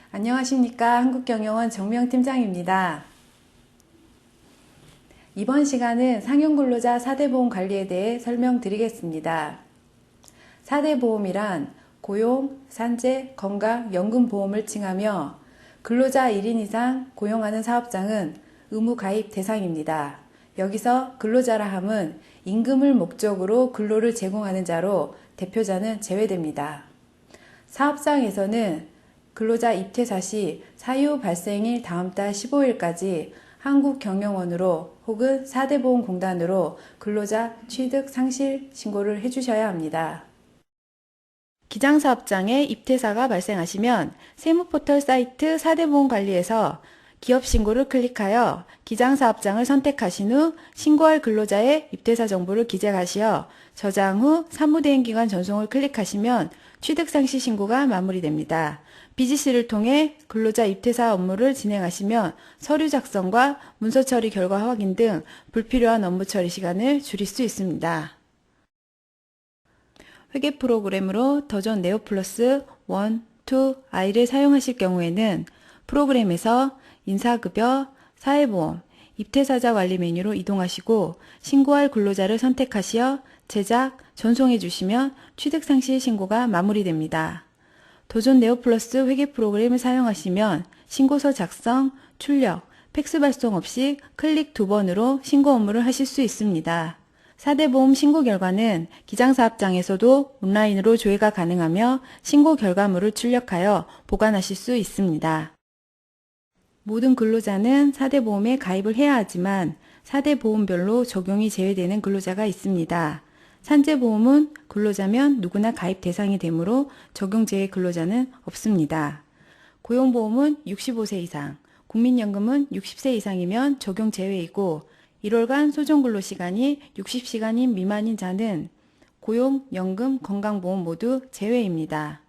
안녕하십니까. 한국경영원 정명팀장입니다. 이번 시간은 상용근로자 4대 보험 관리에 대해 설명드리겠습니다. 4대 보험이란 고용, 산재, 건강, 연금보험을 칭하며 근로자 1인 이상 고용하는 사업장은 의무 가입 대상입니다. 여기서 근로자라 함은 임금을 목적으로 근로를 제공하는 자로 대표자는 제외됩니다. 사업장에서는 근로자 입퇴사 시 사유 발생일 다음 달 15일까지 한국경영원으로 혹은 4대보험공단으로 근로자 취득 상실 신고를 해주셔야 합니다. 기장사업장에 입퇴사가 발생하시면 세무포털 사이트 4대보험관리에서 기업신고를 클릭하여 기장사업장을 선택하신 후 신고할 근로자의 입퇴사 정보를 기재하시어 저장 후 사무대행기관 전송을 클릭하시면 취득상실 신고가 마무리됩니다. BGC를 통해 근로자 입퇴사 업무를 진행하시면 서류 작성과 문서 처리 결과 확인 등 불필요한 업무 처리 시간을 줄일 수 있습니다. 회계 프로그램으로 더존 네오 플러스 1, 2, I를 사용하실 경우에는 프로그램에서 인사급여, 사회보험, 입퇴사자 관리 메뉴로 이동하시고 신고할 근로자를 선택하시어 제작, 전송해 주시면 취득상실 신고가 마무리됩니다. 더존 네오 플러스 회계 프로그램을 사용하시면 신고서 작성, 출력, 팩스 발송 없이 클릭 2번으로 신고 업무를 하실 수 있습니다. 4대 보험 신고 결과는 기장사업장에서도 온라인으로 조회가 가능하며 신고 결과물을 출력하여 보관하실 수 있습니다. 모든 근로자는 4대 보험에 가입을 해야 하지만 4대 보험별로 적용이 제외되는 근로자가 있습니다. 산재보험은 근로자면 누구나 가입 대상이 되므로 적용 제외 근로자는 없습니다. 고용보험은 65세 이상, 국민연금은 60세 이상이면 적용 제외이고 1월간 소정근로시간이 60시간인 미만인 자는 고용, 연금, 건강보험 모두 제외입니다.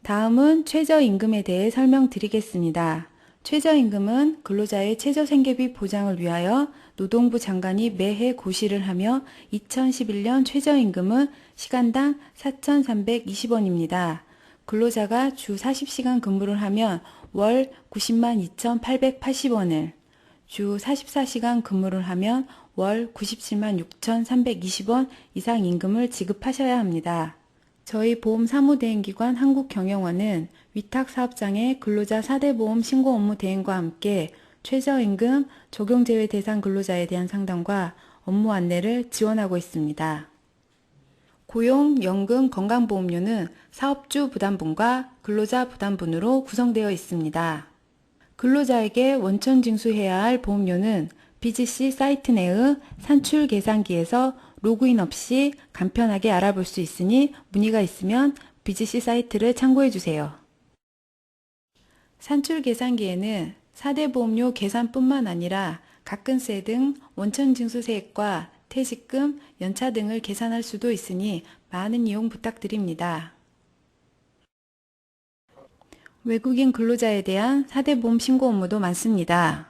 다음은 최저임금에 대해 설명드리겠습니다. 최저임금은 근로자의 최저생계비 보장을 위하여 노동부 장관이 매해 고시를 하며 2011년 최저임금은 시간당 4,320원입니다. 근로자가 주 40시간 근무를 하면 월 90만 2,880원을, 주 44시간 근무를 하면 월 97만 6,320원 이상 임금을 지급하셔야 합니다. 저희 보험사무대행기관 한국경영원은 위탁사업장의 근로자 4대 보험 신고 업무 대행과 함께 최저임금, 적용제외 대상 근로자에 대한 상담과 업무 안내를 지원하고 있습니다. 고용, 연금, 건강보험료는 사업주 부담분과 근로자 부담분으로 구성되어 있습니다. 근로자에게 원천 징수해야 할 보험료는 BGC 사이트 내의 산출 계산기에서 로그인 없이 간편하게 알아볼 수 있으니 문의가 있으면 BGC 사이트를 참고해 주세요. 산출 계산기에는 4대 보험료 계산뿐만 아니라 가근세 등 원천징수세액과 퇴직금, 연차 등을 계산할 수도 있으니 많은 이용 부탁드립니다. 외국인 근로자에 대한 4대 보험 신고 업무도 많습니다.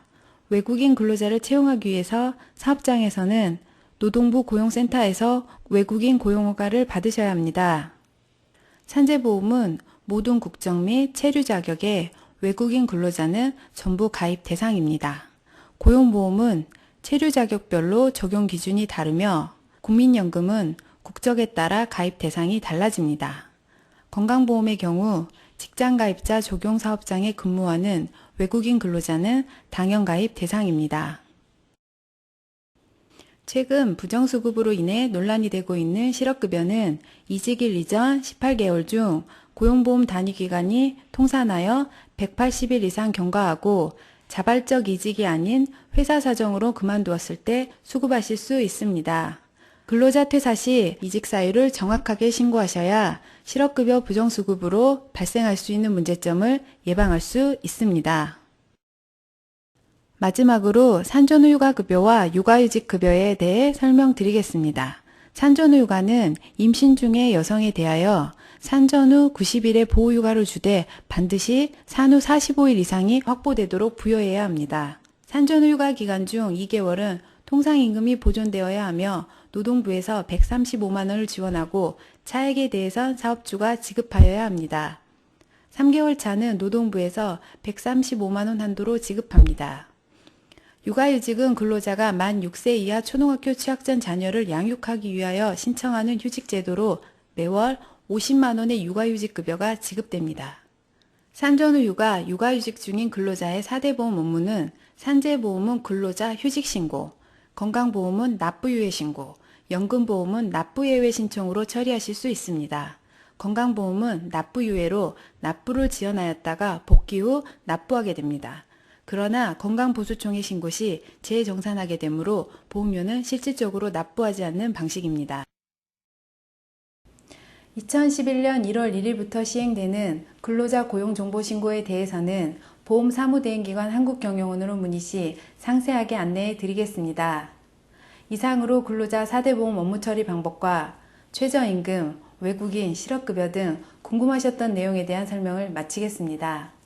외국인 근로자를 채용하기 위해서 사업장에서는 노동부 고용센터에서 외국인 고용허가를 받으셔야 합니다. 산재보험은 모든 국적 및 체류 자격의 외국인 근로자는 전부 가입 대상입니다. 고용보험은 체류 자격별로 적용 기준이 다르며 국민연금은 국적에 따라 가입 대상이 달라집니다. 건강보험의 경우 직장가입자 적용사업장에 근무하는 외국인 근로자는 당연가입 대상입니다. 최근 부정수급으로 인해 논란이 되고 있는 실업급여는 이직일 이전 18개월 중 고용보험 단위기간이 통산하여 180일 이상 경과하고 자발적 이직이 아닌 회사 사정으로 그만두었을 때 수급하실 수 있습니다. 근로자 퇴사 시 이직 사유를 정확하게 신고하셔야 실업급여 부정수급으로 발생할 수 있는 문제점을 예방할 수 있습니다. 마지막으로 산전후 육아급여와 육아휴직급여에 대해 설명드리겠습니다. 산전후 육아는 임신 중의 여성에 대하여 산전 후 90일의 보호휴가를 주되 반드시 산후 45일 이상이 확보되도록 부여해야 합니다. 산전후 육아 기간 중 2개월은 통상임금이 보존되어야 하며 노동부에서 135만 원을 지원하고 차액에 대해선 사업주가 지급하여야 합니다. 3개월 차는 노동부에서 135만원 한도로 지급합니다. 육아휴직은 근로자가 만 6세 이하 초등학교 취학 전 자녀를 양육하기 위하여 신청하는 휴직제도로 매월 50만원의 육아휴직급여가 지급됩니다. 산전 후 육아휴직 중인 근로자의 4대 보험 업무는 산재보험은 근로자 휴직신고, 건강보험은 납부유예 신고, 연금보험은 납부예외 신청으로 처리하실 수 있습니다. 건강보험은 납부유예로 납부를 지연하였다가 복귀 후 납부하게 됩니다. 그러나 건강보수총회 신고 시 재정산하게 되므로 보험료는 실질적으로 납부하지 않는 방식입니다. 2011년 1월 1일부터 시행되는 근로자 고용정보신고에 대해서는 보험사무대행기관 한국경영원으로 문의 시 상세하게 안내해 드리겠습니다. 이상으로 근로자 4대 보험 업무 처리 방법과 최저임금, 외국인, 실업급여 등 궁금하셨던 내용에 대한 설명을 마치겠습니다.